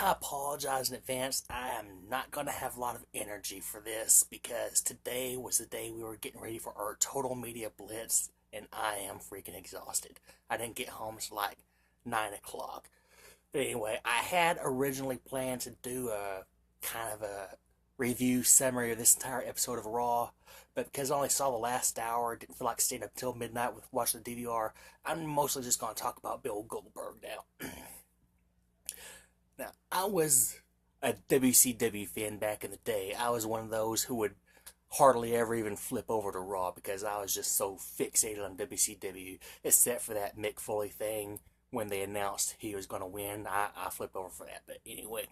I apologize in advance. I am not going to have a lot of energy for this because today was the day we were getting ready for our total media blitz, and I am freaking exhausted. I didn't get home until like 9 o'clock. But anyway, I had originally planned to do a kind of a review summary of this entire episode of Raw, but because I only saw the last hour, didn't feel like staying up until midnight with watching the DVR, I'm mostly just going to talk about Bill Goldberg now. Now, I was a WCW fan back in the day. I was one of those who would hardly ever even flip over to Raw because I was just so fixated on WCW, except for that Mick Foley thing when they announced he was going to win. I flipped over for that. But anyway,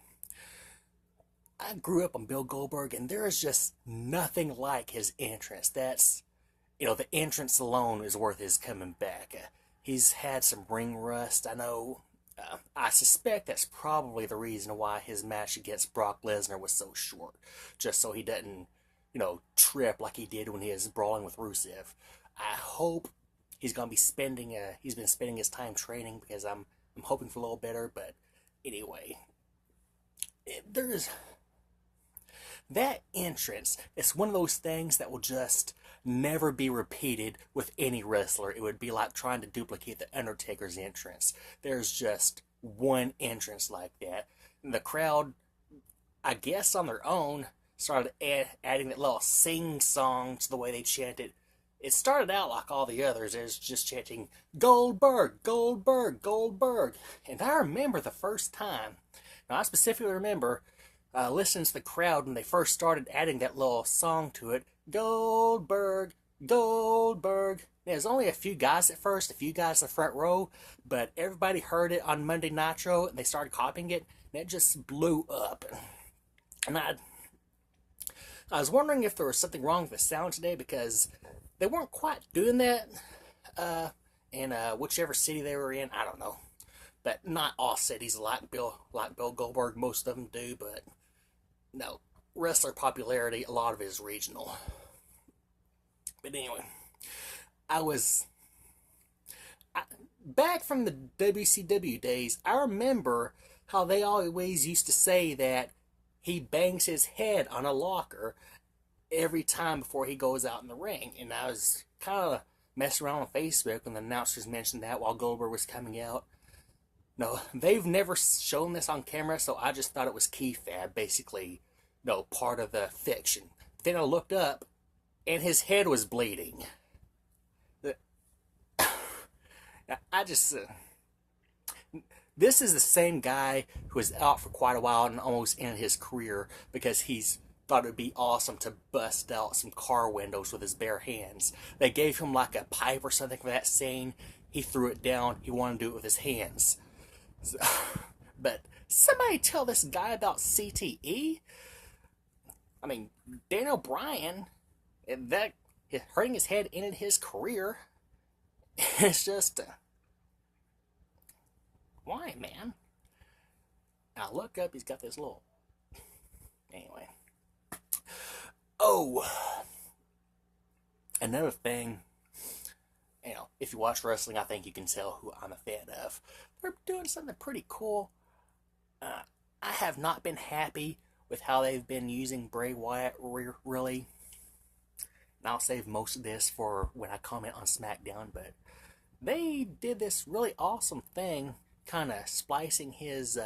I grew up on Bill Goldberg, and there is just nothing like his entrance. The entrance alone is worth his coming back. He's had some ring rust, I know. I suspect that's probably the reason why his match against Brock Lesnar was so short. Just so he doesn't, trip like he did when he was brawling with Rusev. I hope he's going to be he's been spending his time training because I'm hoping for a little better. But anyway, there's that entrance. It's one of those things that will just never be repeated with any wrestler. It would be like trying to duplicate the Undertaker's entrance. There's just one entrance like that. And the crowd, I guess on their own, started adding that little sing song to the way they chanted. It started out like all the others. It was just chanting, Goldberg, Goldberg, Goldberg. And I remember the first time. Now, I specifically remember listening to the crowd when they first started adding that little song to it. Goldberg, Goldberg. There's only a few guys at first, a few guys in the front row, but everybody heard it on Monday Nitro, and they started copying it, and it just blew up. And I was wondering if there was something wrong with the sound today, because they weren't quite doing that in whichever city they were in. I don't know. But not all cities like Bill Goldberg. Most of them do, but no. Wrestler popularity, a lot of it is regional. But anyway, back from the WCW days, I remember how they always used to say that he bangs his head on a locker every time before he goes out in the ring. And I was kind of messing around on Facebook when the announcers mentioned that while Goldberg was coming out. No, they've never shown this on camera, so I just thought it was key fab, basically, part of the fiction. Then I looked up, and his head was bleeding. This is the same guy who was out for quite a while and almost ended his career because he's thought it would be awesome to bust out some car windows with his bare hands. They gave him like a pipe or something for that scene. He threw it down. He wanted to do it with his hands. But somebody tell this guy about CTE? I mean, Daniel Bryan, that hurting his head ended his career. It's just, why, man? Now look up, he's got this little, anyway. Oh, another thing, if you watch wrestling, I think you can tell who I'm a fan of. They're doing something pretty cool. I have not been happy with how they've been using Bray Wyatt, really. And I'll save most of this for when I comment on SmackDown, but they did this really awesome thing, kind of splicing his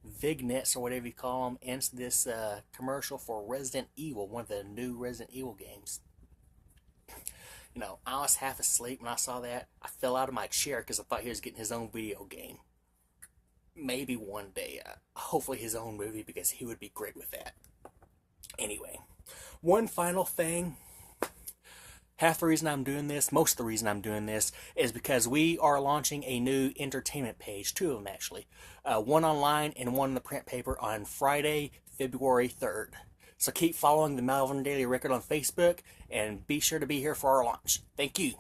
vignettes, or whatever you call them, into this commercial for Resident Evil, one of the new Resident Evil games. I was half asleep when I saw that. I fell out of my chair because I thought he was getting his own video game. Maybe one day, hopefully his own movie, because he would be great with that. Anyway, one final thing. Half the reason I'm doing this, most of the reason I'm doing this, is because we are launching a new entertainment page, 2 of them actually. One online and one in the print paper on Friday, February 3rd. So keep following the Malvern Daily Record on Facebook, and be sure to be here for our launch. Thank you.